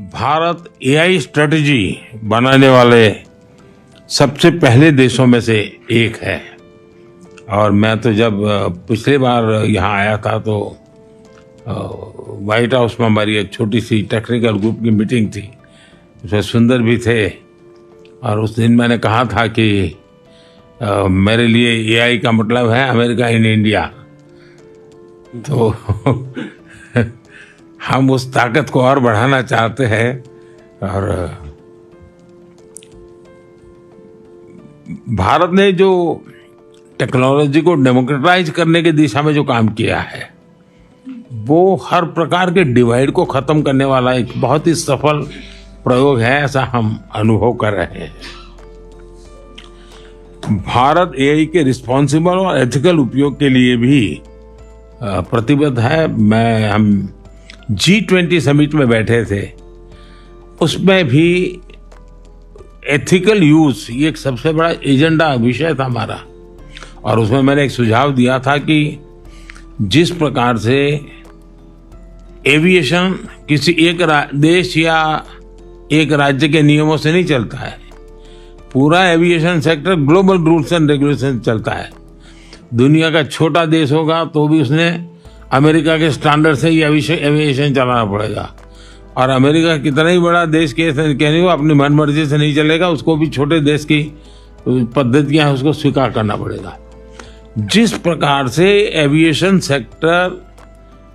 Bharat AI strategy बनाने वाले सबसे पहले देशों में से एक है। और मैं तो जब पिछली बार यहाँ आया था तो व्हाइट हाउस में हमारी एक छोटी सी टेक्निकल ग्रुप की मीटिंग थी, उसमें सुंदर भी थे। और उस दिन मैंने कहा था कि मेरे लिए एआई का मतलब है अमेरिका इन इंडिया। तो हम उस ताकत को और बढ़ाना चाहते हैं और भारत ने जो टेक्नोलॉजी को डेमोक्रेटाइज करने की दिशा में जो काम किया है वो हर प्रकार के डिवाइड को खत्म करने वाला एक बहुत ही सफल प्रयोग है, ऐसा हम अनुभव कर रहे हैं। भारत एआई के रिस्पॉन्सिबल और एथिकल उपयोग के लिए भी प्रतिबद्ध है। हम G20 समिट में बैठे थे, उसमें भी एथिकल यूज ये एक सबसे बड़ा एजेंडा विषय था हमारा। और उसमें मैंने एक सुझाव दिया था कि जिस प्रकार से एविएशन किसी एक देश या एक राज्य के नियमों से नहीं चलता है, पूरा aviation sector global rules and regulation चलता है। दुनिया का छोटा देश होगा तो भी उसने अमेरिका के स्टैंडर्ड से ही एविएशन चलाना पड़ेगा। और अमेरिका कितना ही बड़ा देश कहने को अपनी मनमर्जी से नहीं चलेगा, उसको भी छोटे देश की पद्धतियां हैं उसको स्वीकार करना पड़ेगा। जिस प्रकार से एविएशन सेक्टर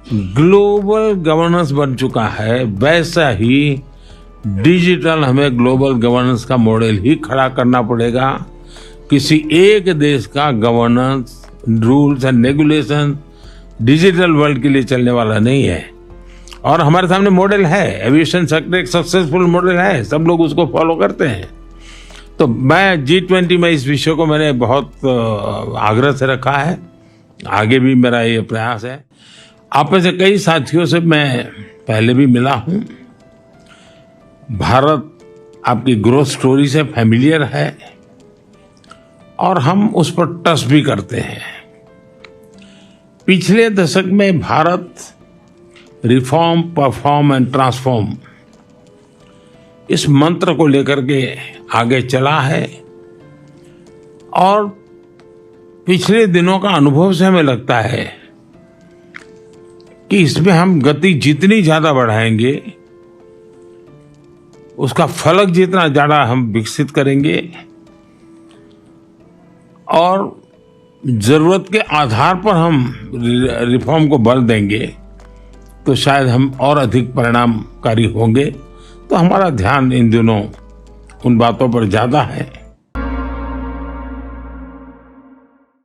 ग्लोबल गवर्नेंस बन चुका है, वैसा ही डिजिटल हमें ग्लोबल गवर्नेंस का मॉडल ही खड़ा करना पड़ेगा। किसी एक देश का governance rules and regulation digital world के लिए चलने वाला नहीं है। और हमारे सामने मॉडल है, एविएशन सेक्टर एक सक्सेसफुल मॉडल है, सब लोग उसको फॉलो करते हैं। तो मैं G20 में इस विषय को मैंने बहुत आग्रह से रखा है, आगे भी मेरा ये प्रयास है। आप में से कई साथियों से मैं पहले भी मिला हूं। भारत आपकी ग्रोथ स्टोरी से फैमिलियर है और हम उस पर ट्रस्ट भी करते हैं। पिछले दशक में Bharat reform, perform and transform इस मंत्र को लेकर के आगे चला है। और पिछले दिनों का अनुभव से हमें लगता है कि इसमें हम गति जितनी ज्यादा बढ़ाएंगे, उसका फलक जितना ज्यादा हम विकसित करेंगे और जरूरत के आधार पर हम रिफॉर्म को बल देंगे तो शायद हम और अधिक परिणामकारी होंगे। तो हमारा ध्यान इन दिनों उन बातों पर ज्यादा है